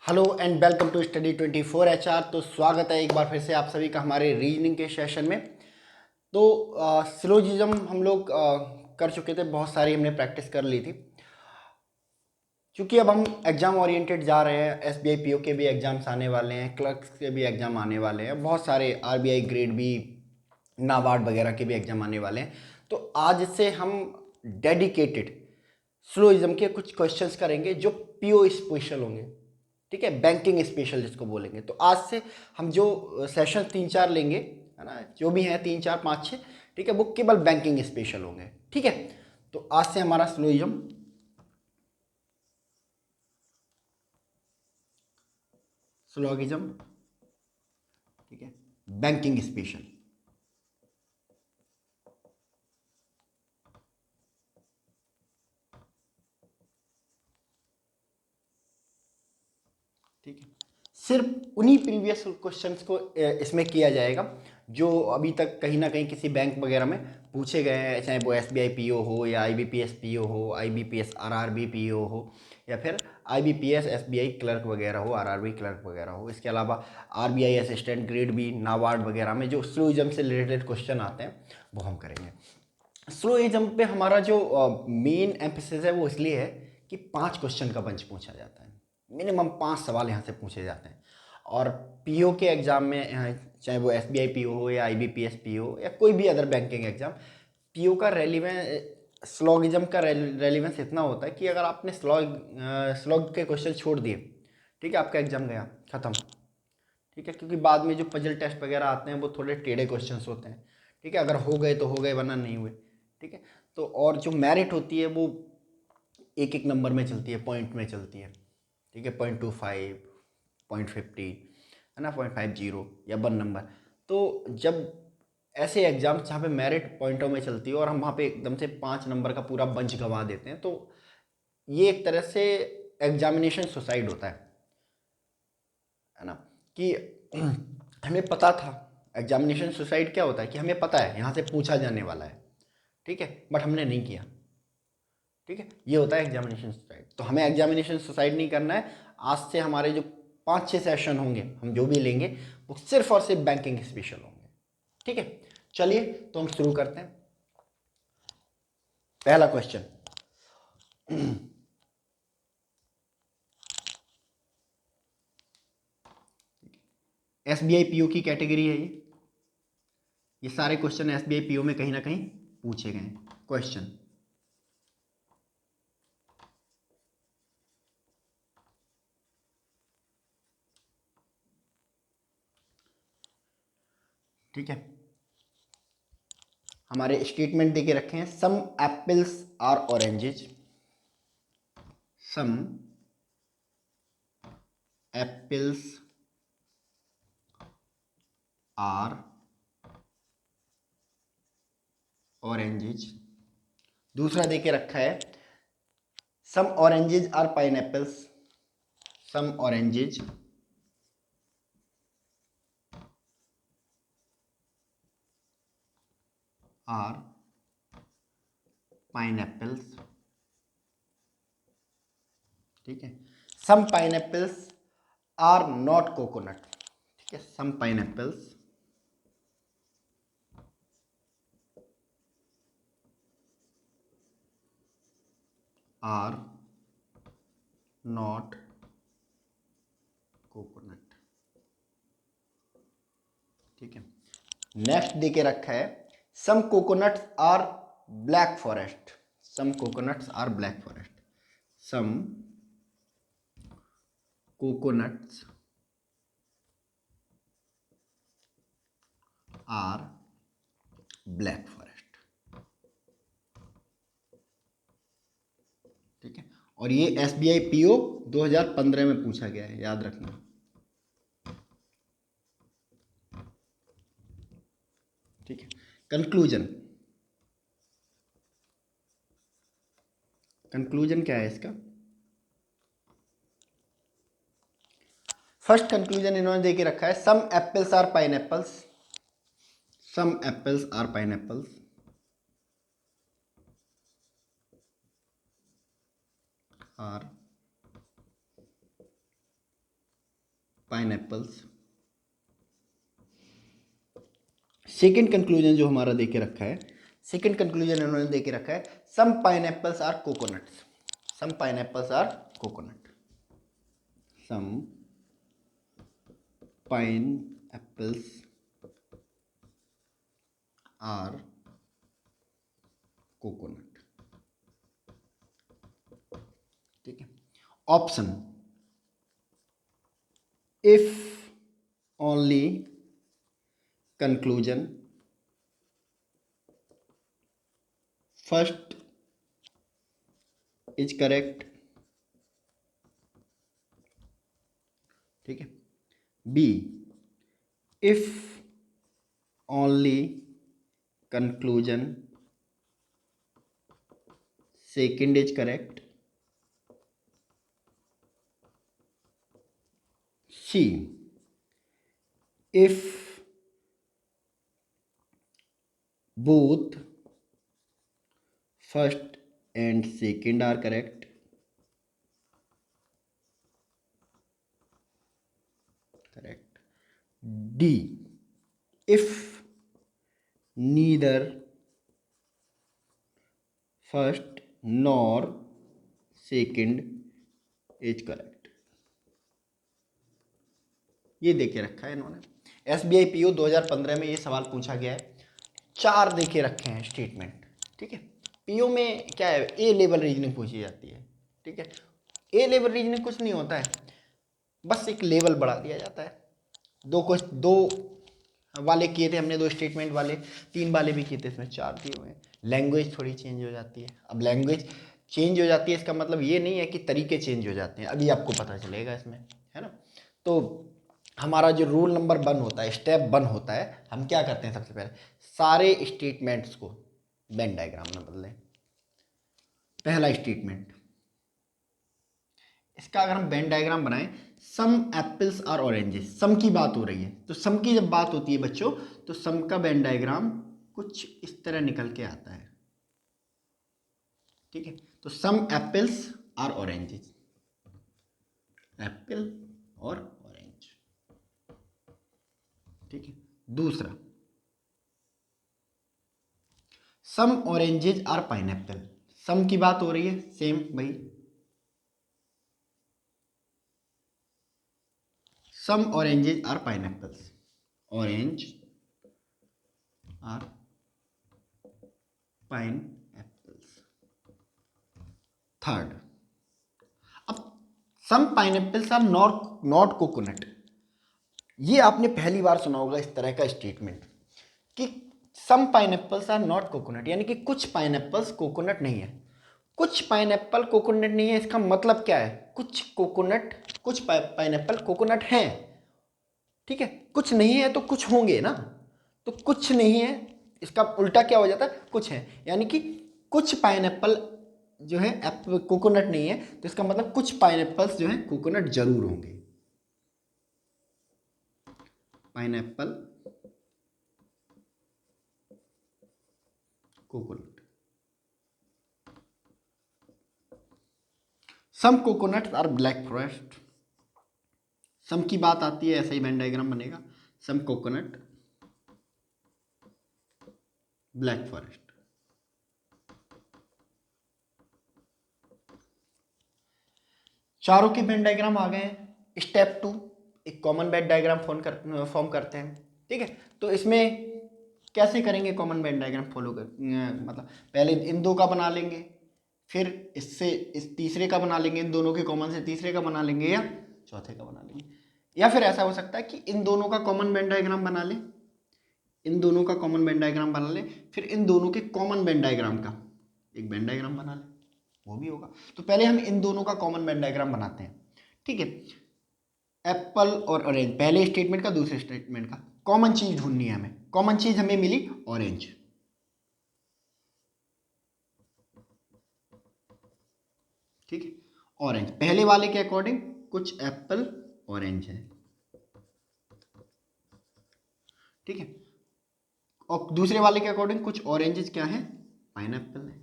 Hello and welcome to study 24 HR। तो स्वागत है एक बार फिर से आप सभी का हमारे रीजनिंग के सेशन में। तो सिलोजिज्म हम लोग कर चुके थे, बहुत सारी हमने प्रैक्टिस कर ली थी। क्योंकि अब हम एग्ज़ाम ओरिएंटेड जा रहे हैं, एसबीआई पीओ के भी एग्ज़ाम्स आने वाले हैं, क्लर्क्स के भी एग्ज़ाम आने वाले हैं, बहुत सारे आरबीआई ग्रेड बी, नाबार्ड वगैरह के भी एग्ज़ाम आने वाले हैं। तो आज से हम डेडिकेटेड स्लोइज्म के कुछ क्वेश्चंस करेंगे जो पीओ स्पेशल होंगे, ठीक है, बैंकिंग स्पेशल जिसको बोलेंगे। तो आज से हम जो सेशन 3-4 लेंगे, है ना, जो भी हैं 3-4-5-6, ठीक है, वो केवल बैंकिंग स्पेशल होंगे, ठीक है। तो आज से हमारा स्लोइज्म स्लोगिज्म, ठीक है, बैंकिंग स्पेशल, ठीक है। सिर्फ उन्हीं प्रीवियस क्वेश्चंस को इसमें किया जाएगा जो अभी तक कहीं ना कहीं किसी बैंक वगैरह में पूछे गए हैं, चाहे वो एसबीआई पीओ हो या आईबीपीएस पीओ हो, आईबीपीएस आरआरबी पीओ हो, या फिर आईबीपीएस एसबीआई क्लर्क वगैरह हो, आरआरबी क्लर्क वगैरह हो। इसके अलावा RBI assistant grade B, NABARD वगैरह में जो स्लोइज्म से रिलेटेड क्वेश्चन आते हैं वो हम करेंगे। स्लोइज्म पे हमारा जो मेन एम्फेसिस है वो इसलिए है कि 5 क्वेश्चन का बंच पूछा जाता है, मिनिमम 5 सवाल यहाँ से पूछे जाते हैं। और पीओ के एग्ज़ाम में चाहे वो एसबीआई पीओ हो या आईबीपीएस पीओ या कोई भी अदर बैंकिंग एग्ज़ाम, पीओ का रेलिवेंस, स्लॉगिज्म का रेलिवेंस इतना होता है कि अगर आपने स्लॉग के क्वेश्चन छोड़ दिए, ठीक है, आपका एग्ज़ाम गया ख़त्म, ठीक है। क्योंकि बाद में जो पजल टेस्ट वगैरह आते हैं वो थोड़े टेढ़े क्वेश्चंस होते हैं, ठीक है। अगर हो गए तो हो गए, वरना नहीं हुए, ठीक है। तो और जो मेरिट होती है वो एक एक नंबर में चलती है, पॉइंट में चलती है, ठीक है, 0.25, 0.50, है ना, 0.50 या 1 नंबर। तो जब ऐसे एग्जाम्स जहाँ पे मेरिट पॉइंटों में चलती है और हम वहाँ पे एकदम से 5 नंबर का पूरा बंच गंवा देते हैं, तो ये एक तरह से एग्जामिनेशन सुसाइड होता है ना। कि हमें पता था, एग्जामिनेशन सुसाइड क्या होता है कि हमें पता है यहाँ से पूछा जाने वाला है, ठीक है, बट हमने नहीं किया, ठीक है। ये होता है एग्जामिनेशन सुसाइड। तो हमें एग्जामिनेशन सुसाइड नहीं करना है। आज से हमारे जो 5-6 सेशन होंगे, हम जो भी लेंगे वो सिर्फ और सिर्फ बैंकिंग स्पेशल होंगे, ठीक है। चलिए तो हम शुरू करते हैं। पहला क्वेश्चन, एसबीआई पीओ की कैटेगरी है ये सारे क्वेश्चन एसबीआई पीओ में कहीं ना कहीं पूछे गए हैं क्वेश्चन, ठीक है। हमारे स्टेटमेंट देके रखे हैं, some apples are oranges, some apples are oranges. दूसरा देके रखा है, some oranges are pineapples, some oranges are pineapples, ठीक है। Some pineapples are not coconut, ठीक है, some pineapples are not coconut, ठीक है। नेक्स्ट देके रखा है, some coconuts are black forest, some coconuts are black forest, some coconuts are black forest, ठीक है। और ये S B I P O 2015 में पूछा गया है, याद रखना, ठीक है। कंक्लूजन, कंक्लूजन क्या है इसका? फर्स्ट कंक्लूजन इन्होंने देके रखा है, some apples are pineapples, some apples are pineapples are pineapples. Second conclusion जो हमारा दे के रखा है, सेकेंड कंक्लूजन इन्होंने दे के रखा है, some pineapples are coconuts, some pineapples are coconut, some pineapples are coconut. ठीक है, option if only conclusion first is correct. ठीक है, B if only conclusion second is correct. C if both first and second are correct, correct. D if neither first nor second is correct। ये देके रखा है इन्होंने, SBI PO 2015 में ये सवाल पूछा गया है, 4 देके रखे हैं स्टेटमेंट। ठीक है, PO में क्या है, ए लेवल रीजनिंग पूछी जाती है। ठीक है, ए लेवल रीजनिंग कुछ नहीं होता है, बस एक लेवल बढ़ा दिया जाता है। दो वाले किए थे हमने, 2 स्टेटमेंट वाले, 3 वाले भी किए थे, इसमें 4 दिए हुए हैं। लैंग्वेज थोड़ी चेंज हो जाती है। अब लैंग्वेज चेंज हो जाती है इसका मतलब ये नहीं है कि तरीके चेंज हो जाते हैं, अभी आपको पता चलेगा इसमें, है ना। तो हमारा जो रूल नंबर 1 होता है, स्टेप 1 होता है, हम क्या करते हैं, सबसे पहले सारे स्टेटमेंट्स को वेन डायग्राम में बदलें। पहला स्टेटमेंट, इसका अगर हम वेन डायग्राम बनाएं, सम एप्पल्स आर ऑरेंजेस, सम की बात हो रही है, तो सम की जब बात होती है बच्चों, तो सम का वेन डायग्राम कुछ इस तरह निकल के आता है। ठीक है, तो some apples are oranges, apple और ऑरेंज। ठीक है, दूसरा, some oranges are pineapple, some की बात हो रही है, सेम भाई, some oranges are pineapples, orange are pineapples. Third, अब some pineapples are not coconut, ये आपने पहली बार सुना होगा इस तरह का स्टेटमेंट कि सम पाइनएप्पल्स आर नॉट कोकोनट, यानी कि कुछ पाइनएप्पल्स कोकोनट नहीं है। कुछ पाइनएप्पल कोकोनट नहीं है, इसका मतलब क्या है, कुछ कोकोनट, कुछ पाइनएप्पल कोकोनट हैं। ठीक है, कुछ नहीं है तो कुछ होंगे ना, तो कुछ नहीं है इसका उल्टा क्या हो जाता है, कुछ है, यानी कि कुछ पाइनएप्पल जो है कोकोनट नहीं है, तो इसका मतलब कुछ पाइनएप्पल्स जो है कोकोनट जरूर होंगे। Pineapple coconut, some coconuts are black forest, some की बात आती है ऐसा ही वेन डायग्राम बनेगा, सम कोकोनट ब्लैक फॉरेस्ट। चारों के वेन डायग्राम आ गए हैं। स्टेप 2, एक कॉमन वेन डायग्राम फॉर्म करते हैं। ठीक है, तो इसमें कैसे करेंगे कॉमन वेन डायग्राम फॉलो कर, मतलब पहले इन 2 का बना लेंगे, फिर इससे इस तीसरे का बना लेंगे, इन दोनों के कॉमन से तीसरे का बना लेंगे, या चौथे का बना लेंगे, या फिर ऐसा हो सकता है कि इन दोनों का कॉमन वेन डायग्राम बना लें, इन दोनों का कॉमन वेन डायग्राम बना लें, फिर इन दोनों के कॉमन वेन डायग्राम का एक वेन डायग्राम बना लें, वो भी होगा। तो पहले हम इन दोनों का कॉमन वेन डायग्राम बनाते हैं। ठीक है, एप्पल और ऑरेंज, पहले स्टेटमेंट का दूसरे स्टेटमेंट का कॉमन चीज ढूंढनी है हमें, कॉमन चीज हमें मिली ऑरेंज। ठीक है, ऑरेंज पहले वाले के अकॉर्डिंग कुछ एप्पल ऑरेंज है। ठीक है, और दूसरे वाले के अकॉर्डिंग कुछ ऑरेंजेस क्या है, पाइनएप्पल है।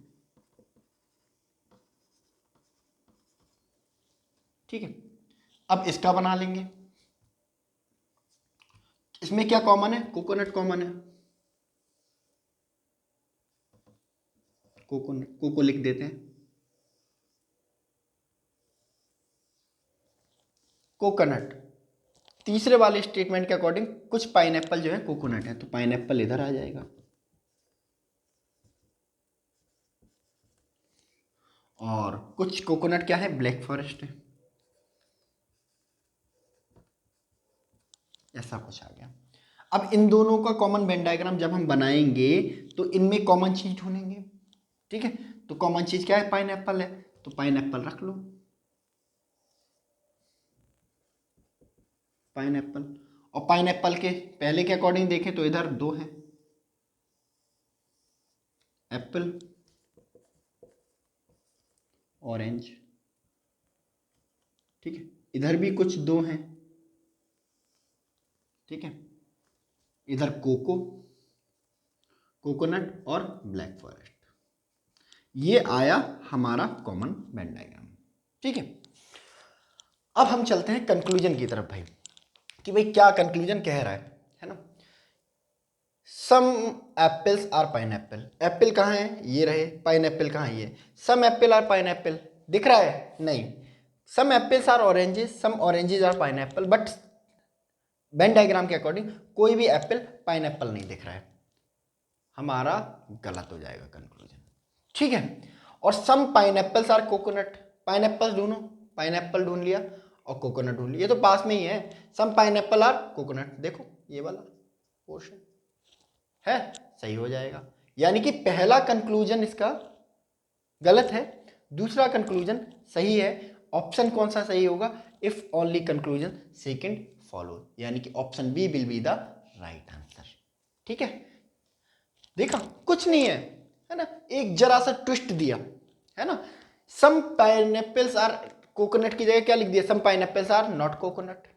ठीक है, अब इसका बना लेंगे, इसमें क्या कॉमन है? कोकोनट कॉमन है, कोकोनट, कोको लिख देते हैं, कोकोनट। तीसरे वाले स्टेटमेंट के अकॉर्डिंग कुछ पाइनएप्पल जो है कोकोनट है, तो पाइनएप्पल इधर आ जाएगा। और कुछ कोकोनट क्या है? ब्लैक फॉरेस्ट है, ऐसा कुछ आ गया। अब इन दोनों का कॉमन वेन डायग्राम जब हम बनाएंगे तो इनमें कॉमन चीज ढूंढेंगे, ठीक है। तो कॉमन चीज क्या है? पाइनएप्पल है, तो पाइनएप्पल रख लो, पाइनएप्पल। और पाइनएप्पल के पहले के अकॉर्डिंग देखें तो इधर दो हैं, एप्पल, ऑरेंज, ठीक है। इधर भी कुछ दो हैं, ठीक है। इधर कोको, कोकोनट और ब्लैक फॉरेस्ट। ये आया हमारा कॉमन वेन डायग्राम, ठीक है। अब हम चलते हैं कंक्लूजन की तरफ भाई, कि भाई क्या कंक्लूजन कह रहा है ना। सम एप्पल्स आर पाइनएप्पल, एप्पल कहाँ है? ये रहे। पाइनएप्पल कहाँ है? ये। सम एप्पल आर पाइनएप्पल दिख रहा है? नहीं। Some apples are oranges, some oranges are pineapple, but Venn diagram के अकॉर्डिंग कोई भी एप्पल पाइनएप्पल नहीं दिख रहा है, हमारा गलत हो जाएगा कंक्लूजन, ठीक है। और सम पाइनएप्पल्स आर कोकोनट, पाइनएप्पल ढूंढो, पाइनएप्पल ढूंढ लिया और कोकोनट ढूंढ लिया, ये तो पास में ही है। सम पाइनएप्पल आर कोकोनट, देखो ये वाला पोर्शन है, सही हो जाएगा। यानी कि पहला कंक्लूजन इसका गलत है, दूसरा कंक्लूजन सही है। ऑप्शन कौन सा सही होगा? If only conclusion second follow, यानी कि option B will be the right answer, ठीक है। देखा, कुछ नहीं है ना, एक जरा सा ट्विस्ट दिया है ना। सम पाइनएप्पल्स आर कोकोनट की जगह क्या लिख दिया? सम पाइनएप्पल्स आर नॉट कोकोनट,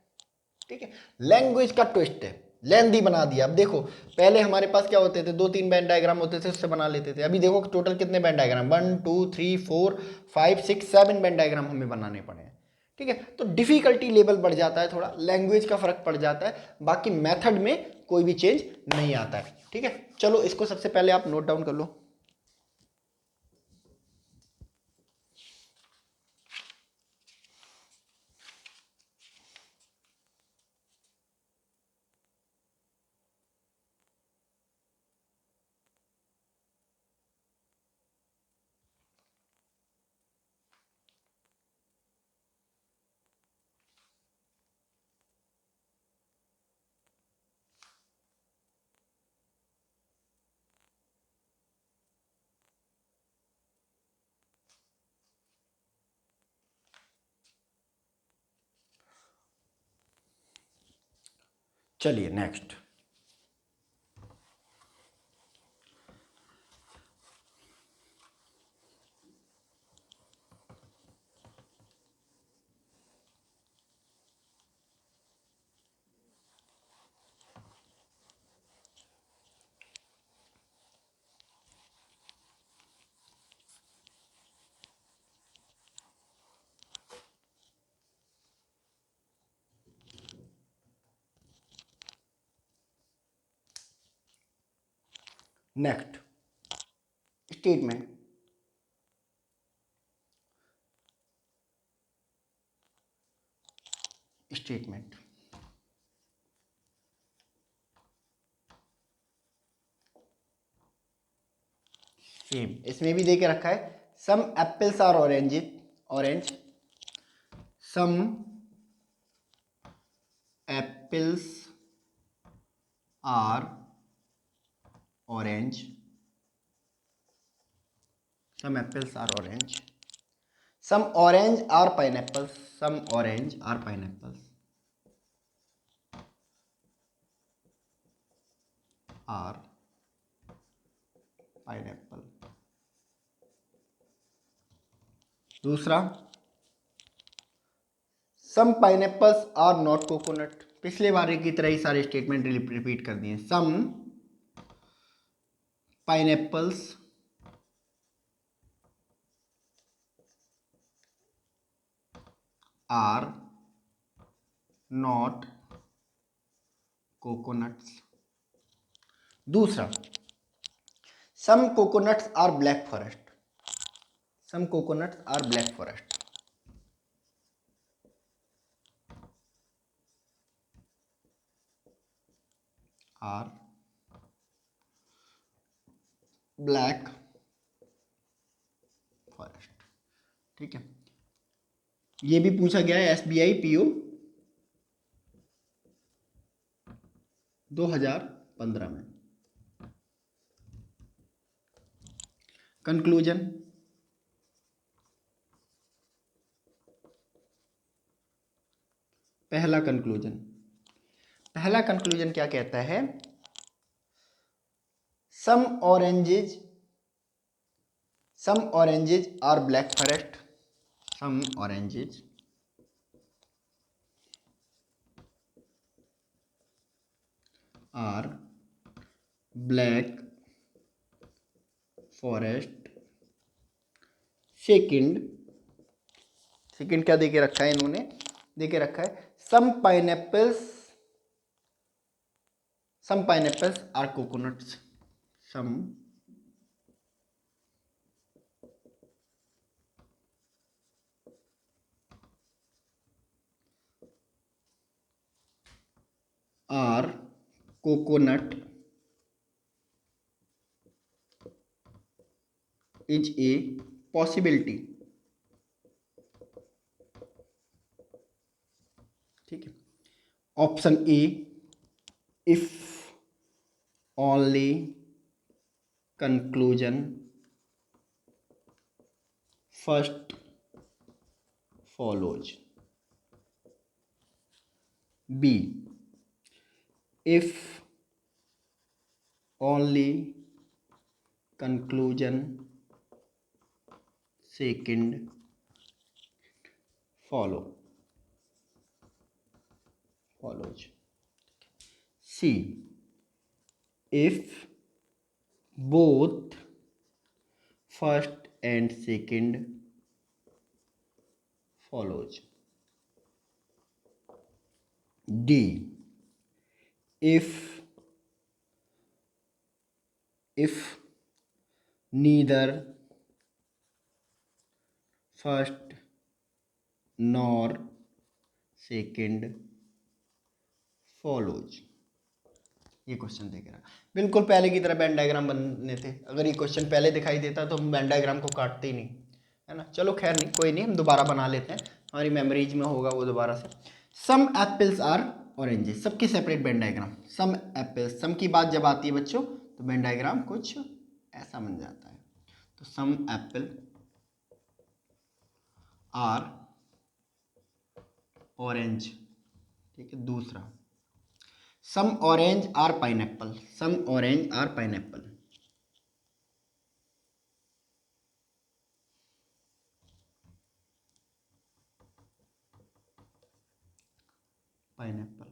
ठीक है। लैंग्वेज का ट्विस्ट है, लेंदी बना दिया। अब देखो, पहले हमारे पास क्या होते थे? 2-3 बैंड डायग्राम होते थे, उससे बना लेते थे। अभी देखो टोटल कितने बैंड डायग्राम, 1 2 3 4 5 6 7 बैंड डायग्राम हमें बनाने पड़े हैं, ठीक है। तो डिफिकल्टी लेवल बढ़ जाता है, थोड़ा लैंग्वेज का फर्क पड़ जाता है, बाकी मेथड में कोई भी चेंज नहीं आता है, ठीक है। चलो इसको सबसे पहले आप नोट डाउन कर लो। चलिए next. Next statement, statement same इसमें भी दे के रखा है। Some apples are orange, orange, some apples are orange, some apples are orange, some orange are pineapples, some orange are pineapples are pineapple। दूसरा, some pineapples are not coconut, पिछले बार की तरह ही सारे स्टेटमेंट रिपीट कर दिए। some pineapples are not coconuts. दूसरा, some coconuts are black forest. Some coconuts are black forest. Are black forest. ठीक है, ये भी पूछा गया है SBI PO 2015 में। कंक्लूजन, पहला कंक्लूजन क्या कहता है? Some oranges are black forest. Some oranges are black forest. Second क्या देके रखा है इन्होंने? देके रखा है some pineapples are coconuts. Some are coconut is a possibility. ठीक है, option A, if only conclusion first follows. B, if only conclusion second follows. C, if both first and second follows. D, if neither first nor second follows। ये question देख रहा, बिल्कुल पहले की तरह Venn diagram बनने थे। अगर ये क्वेश्चन पहले दिखाई देता तो हम वेन डायग्राम को काटते ही नहीं, है ना। चलो खैर नहीं, कोई नहीं, हम दोबारा बना लेते हैं, हमारी मेमोरीज में होगा वो दोबारा से। सम एप्पल्स आर ऑरेंजेस, सबके सेपरेट वेन डायग्राम। सम एप्पल्स, सम की बात जब आती है बच्चों तो वेन डायग्राम कुछ ऐसा बन जाता है। तो सम एप्पल आर ऑरेंज। ठीक है, दूसरा, some orange are pineapple. Some orange are pineapple. Pineapple.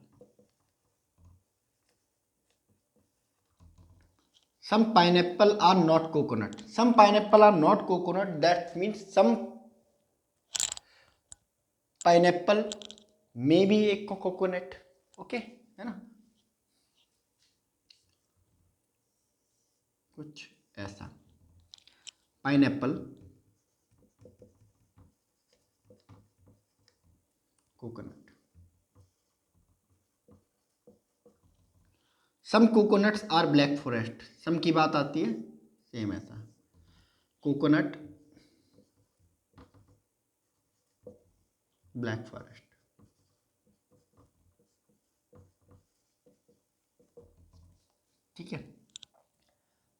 some pineapple are not coconut. Some pineapple are not coconut, that means some pineapple may be a coconut. Okay, है ना, कुछ ऐसा। Pineapple coconut. Some coconuts are black forest, some की बात आती है same ऐसा, coconut black forest. ठीक है,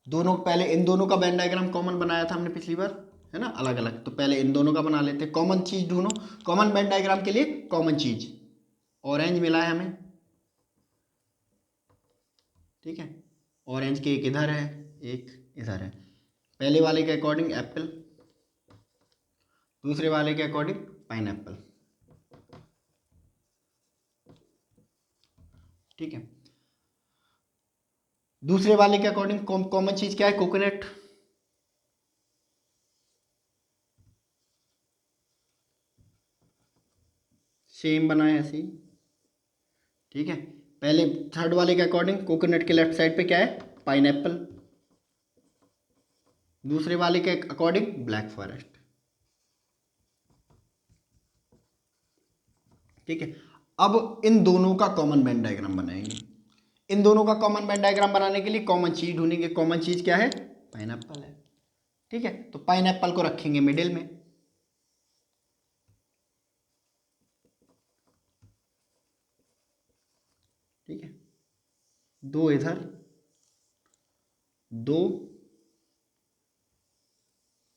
दोनों, पहले इन दोनों का वेन डायग्राम कॉमन बनाया था हमने पिछली बार, है ना, अलग अलग। तो पहले इन दोनों का बना लेते हैं, कॉमन चीज ढूंढो। कॉमन वेन डायग्राम के लिए कॉमन चीज, ऑरेंज मिला है हमें। ठीक है, ऑरेंज के एक इधर है, एक इधर है। पहले वाले के अकॉर्डिंग एप्पल, दूसरे वाले के अकॉर्डिंग पाइनएप्पल। ठीक है, दूसरे वाले के अकॉर्डिंग कॉमन चीज क्या है? कोकोनट। सेम बना है ऐसे ही। ठीक है, पहले थर्ड वाले के अकॉर्डिंग कोकोनट के लेफ्ट साइड पे क्या है, पाइनएप्पल। दूसरे वाले के अकॉर्डिंग ब्लैक फॉरेस्ट। ठीक है, अब इन दोनों का कॉमन वेन डायग्राम बनाएंगे। इन दोनों का कॉमन वेन डायग्राम बनाने के लिए कॉमन चीज ढूंढेंगे। कॉमन चीज क्या है, पाइनएप्पल है। ठीक है, तो पाइनएप्पल को रखेंगे मिडिल में। ठीक है, दो इधर, दो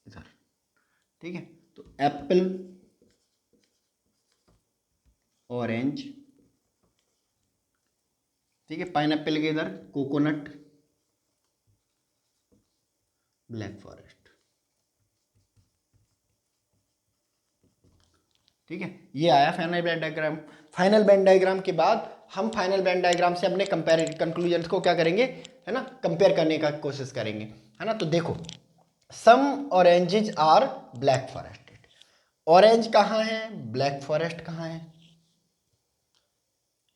इधर। ठीक है, तो एप्पल, ऑरेंज। ठीक है, पाइनएप्पल के इधर कोकोनट, ब्लैक फॉरेस्ट। ठीक है, ये आया final Venn diagram. Final when diagram के बाद हम फाइनल वेन डायग्राम से अपने कंपेयर कंक्लूजन को क्या करेंगे, है ना, कंपेयर करने का कोशिश करेंगे, है ना। तो देखो, some oranges are black forested. Orange कहाँ है, ब्लैक फॉरेस्ट कहाँ है।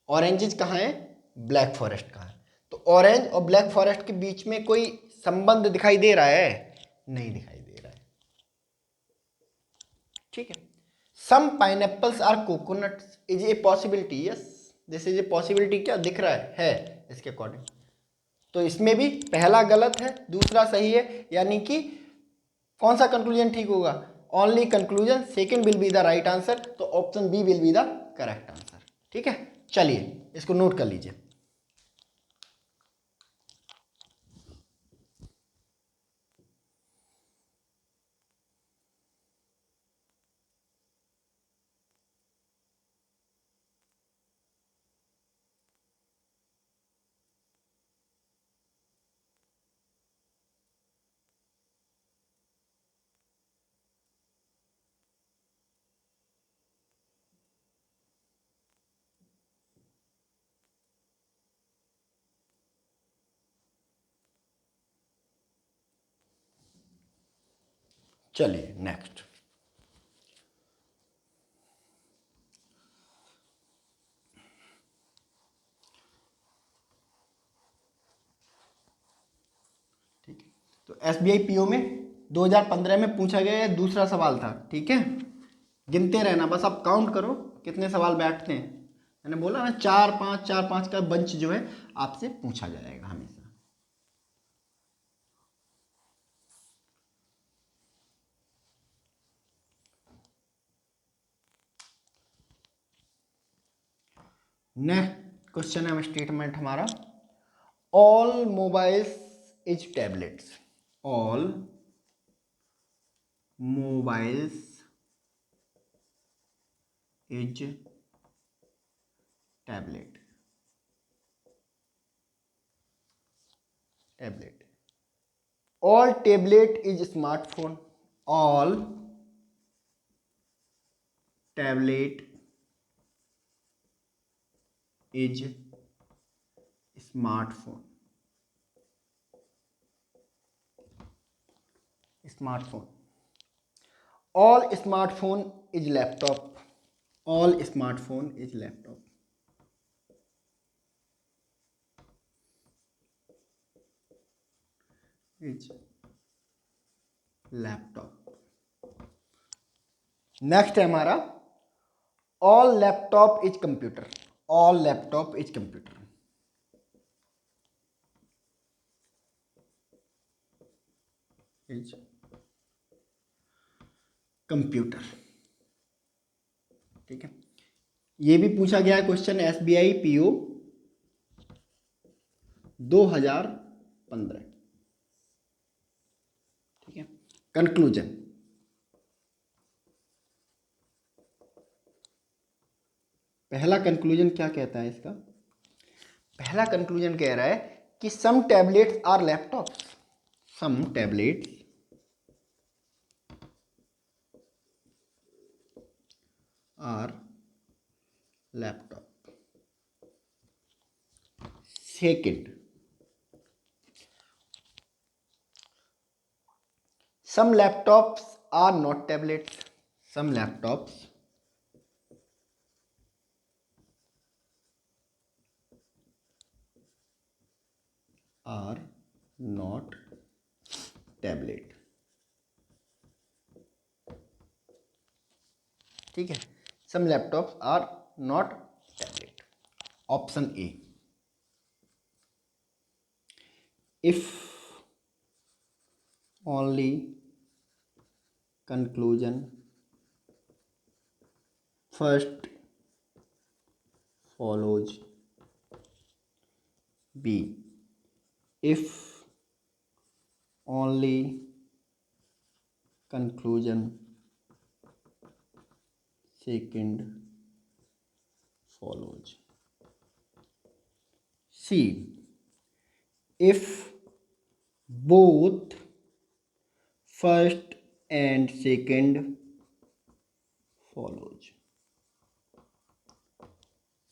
ऑरेंजेज कहाँ है, ब्लैक फॉरेस्ट कहाँ है। तो ऑरेंज और ब्लैक फॉरेस्ट के बीच में कोई संबंध दिखाई दे रहा है, नहीं दिखाई दे रहा है। ठीक है, some pineapples are coconuts is a possibility. Yes, this is a possibility. क्या दिख रहा है इसके अकॉर्डिंग। तो इसमें भी पहला गलत है, दूसरा सही है, यानी कि कौन सा कंक्लूजन ठीक होगा, only conclusion second will be the right answer. तो option B will be the correct answer. ठीक है, चलिए इसको नोट कर लीजिए। चलिए नेक्स्ट। ठीक है, तो एसबीआई पीओ में 2015 में पूछा गया दूसरा सवाल था। ठीक है, गिनते रहना, बस आप काउंट करो कितने सवाल बैठते हैं। मैंने बोला ना, चार पांच का बंच जो है आपसे पूछा जाएगा हमेशा। नेक्स्ट क्वेश्चन है स्टेटमेंट हमारा, all mobiles is tablets. All mobiles is tablet. Tablet. All tablet is smartphone. All tablet is smartphone. Smartphone. All smartphone is laptop. All smartphone is laptop. Is laptop. Next है हमारा, all laptop is computer. All laptop is computer. Is computer. ठीक है, ये भी पूछा गया है question SBI PO 2015। ठीक है, कंक्लूजन। पहला कंक्लूजन क्या कहता है इसका, पहला कंक्लूजन कह रहा है कि some tablets are laptops. Some tablets are laptop. Second, some laptops are not tablets. Some laptops are not tablet. ठीक है, some laptops are not tablet. Option A, if only conclusion first follows, B, if only conclusion second follows, C, if both first and second follows,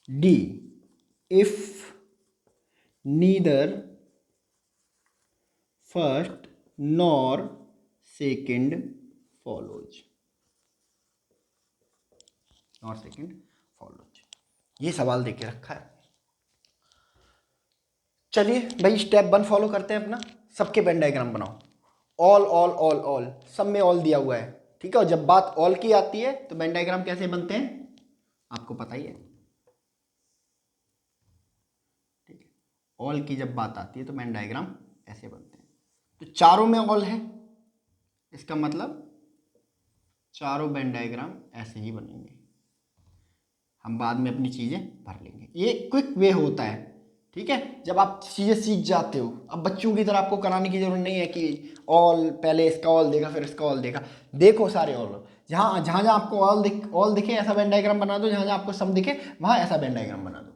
D, if neither first nor second follows, not second follows. ये सवाल देके रखा है। चलिए भाई step 1 follow करते हैं अपना। सबके वेन डायग्राम बनाओ। ऑल ऑल ऑल ऑल, सब में ऑल दिया हुआ है। ठीक है, और जब बात ऑल की आती है तो वेन डायग्राम कैसे बनते हैं आपको पता ही है। ठीक है, ऑल की जब बात आती है तो वेन डायग्राम ऐसे बनते हैं। तो चारों में ऑल है, इसका मतलब चारों वेन डायग्राम ऐसे ही बनेंगे। हम बाद में अपनी चीज़ें भर लेंगे, ये क्विक वे होता है। ठीक है, जब आप चीज़ें सीख जाते हो, अब बच्चों की तरह आपको कराने की जरूरत नहीं है कि ऑल पहले इसका ऑल देखा फिर इसका ऑल देखा। देखो सारे ऑल, जहाँ जहाँ जहाँ आपको ऑल दिखे ऐसा वेन डायग्राम बना दो, जहाँ जहाँ आपको सम दिखे वहाँ ऐसा वेन डायग्राम बना दो।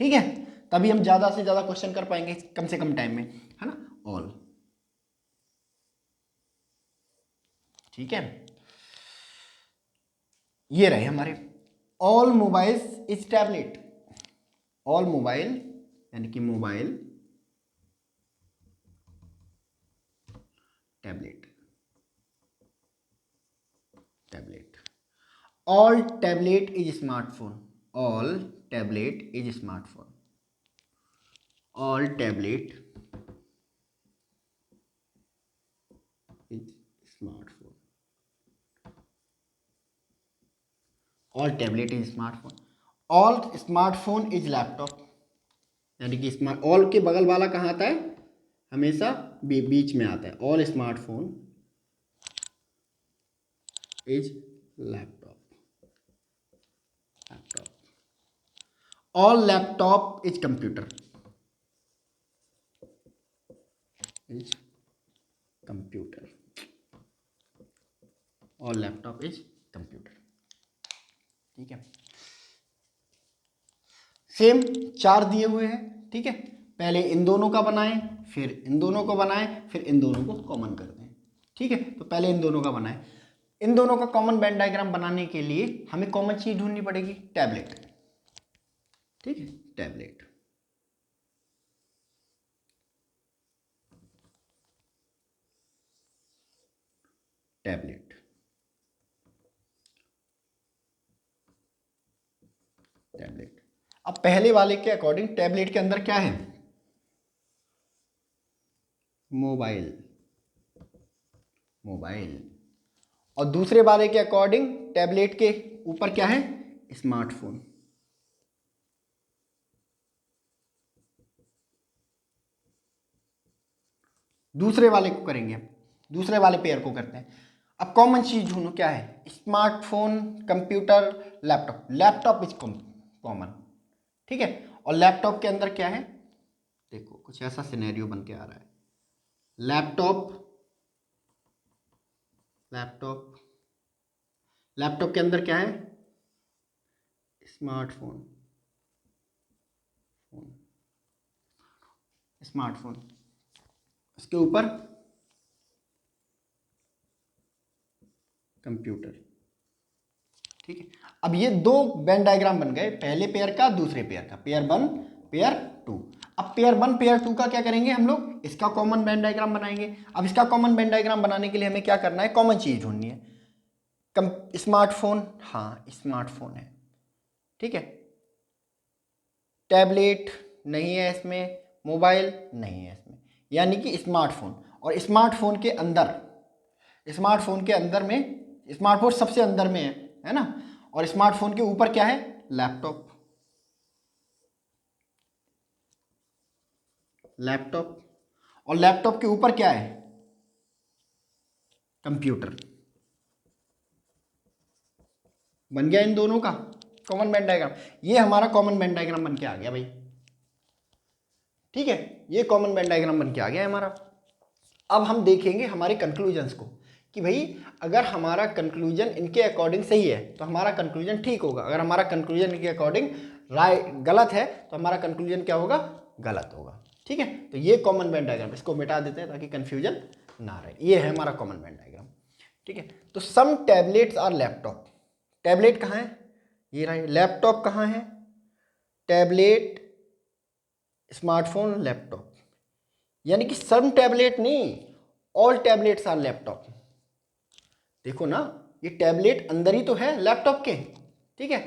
ठीक है, तभी हम ज़्यादा से ज़्यादा क्वेश्चन कर पाएंगे कम से कम टाइम में, है ना। ऑल, ठीक है, ये रहे हमारे all mobiles is tablet. All mobile यानी कि mobile tablet, tablet. All tablet is smartphone, all tablet is smartphone, all tablet is smartphone, all tablet is smartphone, all smartphone is laptop. यानी कि स्मार्ट, ऑल के बगल वाला कहाँ आता है, हमेशा बीच में आता है। All smartphone is laptop, laptop. All laptop is computer, is computer, all laptop is computer. ठीक है, सेम चार दिए हुए हैं। ठीक है, पहले इन दोनों का बनाएं, फिर इन दोनों को बनाएं, फिर इन दोनों को कॉमन कर दें। ठीक है, तो पहले इन दोनों का बनाएं। इन दोनों का कॉमन वेन डायग्राम बनाने के लिए हमें कॉमन चीज ढूंढनी पड़ेगी, टैबलेट। ठीक है, टैबलेट, टैबलेट, टैबलेट। अब पहले वाले के अकॉर्डिंग टैबलेट के अंदर क्या है, मोबाइल, मोबाइल। और दूसरे वाले के अकॉर्डिंग टैबलेट के ऊपर क्या है, स्मार्टफोन। दूसरे वाले को करेंगे, दूसरे वाले पेयर को करते हैं। अब कॉमन चीज ढूंढो, क्या है, smartphone, computer, laptop. Laptop is common. ठीक है, और लैपटॉप के अंदर क्या है, देखो कुछ ऐसा सिनेरियो बन के आ रहा है। लैपटॉप, लैपटॉप, लैपटॉप के अंदर क्या है, स्मार्टफोन, स्मार्टफोन, इसके ऊपर कंप्यूटर। ठीक है, अब ये दो वेन डायग्राम बन गए, पहले पेयर का दूसरे पेयर का, पेयर 1 पेयर 2। अब पेयर 1 पेयर 2 का क्या करेंगे हम लोग, इसका कॉमन वेन डायग्राम बनाएंगे। अब इसका कॉमन वेन डायग्राम बनाने के लिए हमें क्या करना है, कॉमन चीज ढूंढनी है। स्मार्टफोन, हाँ स्मार्टफोन है। ठीक है, टैबलेट नहीं है इसमें, मोबाइल नहीं है इसमें, यानी कि स्मार्टफोन। और स्मार्टफोन के अंदर में स्मार्टफोन सबसे अंदर में है ना। और स्मार्टफोन के ऊपर क्या है? लैपटॉप। और लैपटॉप के ऊपर क्या है? कंप्यूटर। बन गया इन दोनों का कॉमन वेन डायग्राम। ये हमारा कॉमन वेन डायग्राम बन के आ गया भाई, ठीक है, ये कॉमन वेन डायग्राम बन के आ गया है हमारा। अब हम देखेंगे हमारे कंक्लूजन्स को कि भाई अगर हमारा कंक्लूजन इनके अकॉर्डिंग सही है तो हमारा कंक्लूजन ठीक होगा, अगर हमारा कंक्लूजन इनके अकॉर्डिंग गलत है तो हमारा कंक्लूजन क्या होगा? गलत होगा, ठीक है। तो ये कॉमन वेन डायग्राम, इसको मिटा देते हैं ताकि कंफ्यूजन ना रहे। ये है हमारा कॉमन वेन डायग्राम, ठीक है। तो सम टैबलेट्स आर लैपटॉप। टैबलेट कहाँ है? ये रहा। लैपटॉप कहाँ है? Tablet, smartphone, laptop. यानी कि सम टैबलेट नहीं, ऑल टैबलेट्स आर लैपटॉप। देखो ना, ये टैबलेट अंदर ही तो है लैपटॉप के, ठीक है।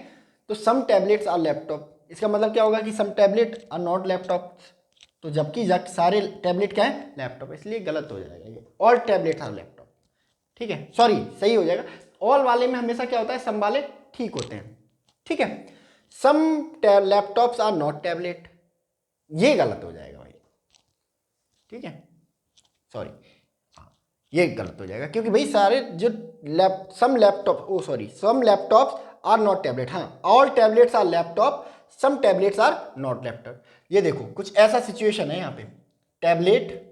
तो सम टैबलेट्स आर लैपटॉप, इसका मतलब क्या होगा कि सम टैबलेट आर नॉट लैपटॉप। तो जबकि सारे टैबलेट क्या है? लैपटॉप, इसलिए गलत हो जाएगा ये, ऑल टैबलेट्स आर लैपटॉप, ठीक है। सॉरी, सही हो जाएगा। ऑल वाले में हमेशा क्या होता है? सम वाले ठीक होते हैं, ठीक है। Some laptops are not tablet, ये गलत हो जाएगा भाई, ठीक है। सॉरी, ये गलत हो जाएगा क्योंकि भाई सारे जो some laptops are not tablet. हाँ, all tablets are laptop, some tablets are not laptop. ये देखो कुछ ऐसा सिचुएशन है यहाँ पे, टैबलेट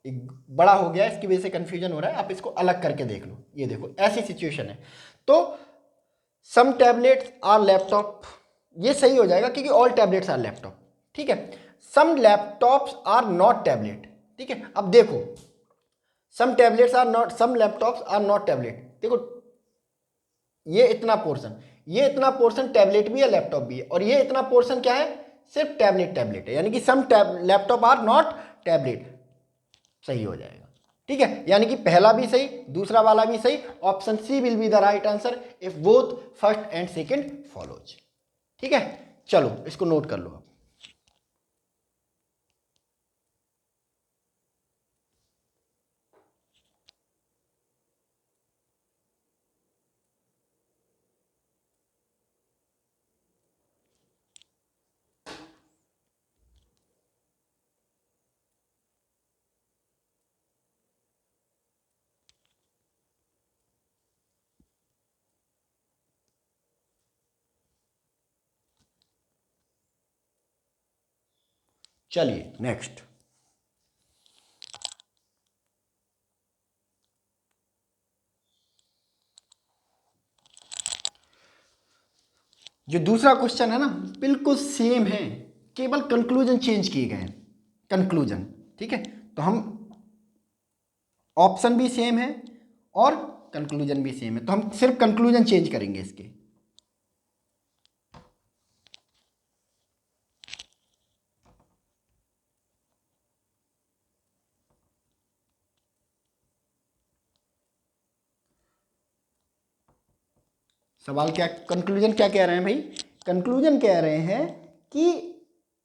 बड़ा हो गया, इसकी वजह से कंफ्यूजन हो रहा है, आप इसको अलग करके देख लो। ये देखो ऐसी सिचुएशन है, तो सम टैबलेट्स आर लैपटॉप, ये सही हो जाएगा क्योंकि ऑल टैबलेट्स आर लैपटॉप, ठीक है। Some laptops are not tablet, ठीक है। अब देखो सम लैपटॉप्स आर नॉट टैबलेट, देखो ये इतना पोर्शन टैबलेट भी है, लैपटॉप भी है, और ये इतना पोर्शन क्या है? सिर्फ टैबलेट है, यानी कि सम लैपटॉप आर नॉट टैबलेट, सही हो जाएगा, ठीक है। यानी कि पहला भी सही, दूसरा वाला भी सही। Option C will be the right answer if both first and second follows, ठीक है। चलो इसको नोट कर लो आप। चलिए नेक्स्ट, जो दूसरा क्वेश्चन है ना बिल्कुल सेम है, केवल कंक्लूजन चेंज किए गए हैं, कंक्लूजन, ठीक है। तो हम ऑप्शन भी सेम है और कंक्लूजन भी सेम है, तो हम सिर्फ कंक्लूजन चेंज करेंगे इसके। सवाल क्या, कंक्लूजन क्या कह रहे हैं भाई? कंक्लूजन कह रहे हैं कि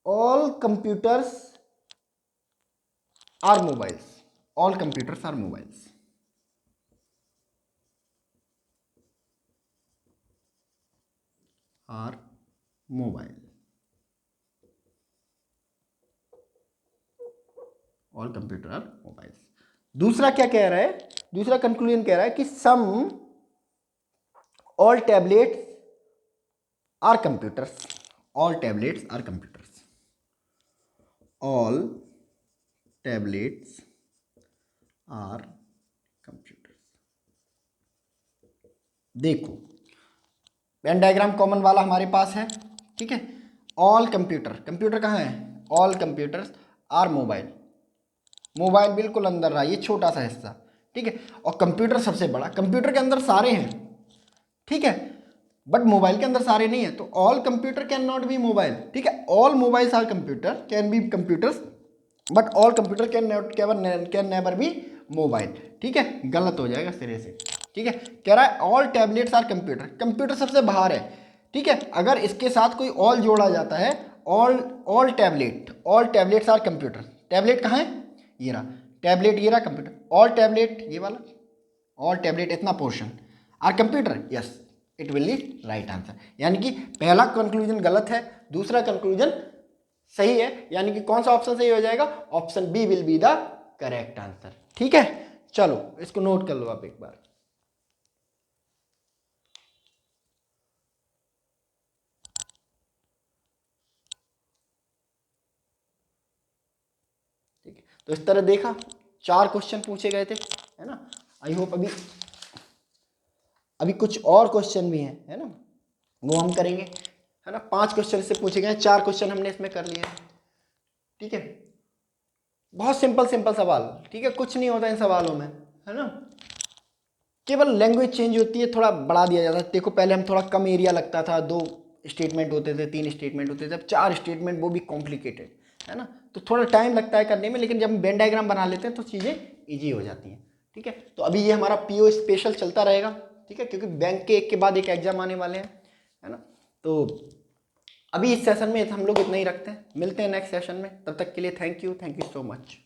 all computers are mobiles, all computers are mobiles. Are mobile, all computer are mobiles. दूसरा क्या कह रहा है? दूसरा कंक्लूजन कह रहा है कि some all tablets are computers, all tablets are computers, all tablets are computers. देखो वेन डायग्राम कॉमन वाला हमारे पास है, ठीक है। ऑल कंप्यूटर कहाँ है? All computers are mobile, mobile बिल्कुल अंदर रहा, ये छोटा सा हिस्सा, ठीक है। और कंप्यूटर सबसे बड़ा, कंप्यूटर के अंदर सारे हैं, ठीक है, बट मोबाइल के अंदर सारे नहीं है। तो all computer can not be mobile, ठीक है। All mobiles are computer, can be computers, but all computer can never be mobile, ठीक है। गलत हो जाएगा सिरे से, ठीक है। कह रहा है all tablets are computer, computer सबसे बाहर है, ठीक है। अगर इसके साथ कोई ऑल जोड़ा जाता है, all tablets are computer. Tablet कहाँ है, ये रहा टैबलेट, ये रहा कंप्यूटर। ऑल टैबलेट ये वाला, ऑल टैबलेट इतना portion are computer, yes it will be right answer. यानी कि पहला कंक्लूजन गलत है, दूसरा कंक्लूजन सही है, यानी कि कौन सा ऑप्शन सही हो जाएगा, option B will be the correct answer. ठीक है, चलो इसको नोट कर लो आप एक बार। ठीक है, तो इस तरह देखा 4 क्वेश्चन पूछे गए थे, है ना। आई होप अभी कुछ और क्वेश्चन भी हैं, है ना, वो हम करेंगे, है ना। 5 क्वेश्चन से पूछे गए हैं, 4 क्वेश्चन हमने इसमें कर लिए। ठीक है, बहुत सिंपल सवाल, ठीक है, कुछ नहीं होता इन सवालों में, है ना। केवल लैंग्वेज चेंज होती है, थोड़ा बढ़ा दिया जाता है। देखो पहले हम थोड़ा कम एरिया लगता था, 2 स्टेटमेंट होते थे, 3 स्टेटमेंट होते थे, अब 4 स्टेटमेंट, वो भी कॉम्प्लिकेटेड, है ना। तो थोड़ा टाइम लगता है करने में, लेकिन जब हम वेन डायग्राम बना लेते हैं तो चीज़ें ईजी हो जाती हैं। ठीक है, तो अभी ये हमारा पीओ स्पेशल चलता रहेगा, ठीक है, क्योंकि बैंक के एक के बाद एक एग्जाम आने वाले हैं, है ना। तो अभी इस सेशन में हम लोग इतना ही रखते हैं, मिलते हैं नेक्स्ट सेशन में, तब तक के लिए थैंक यू सो मच।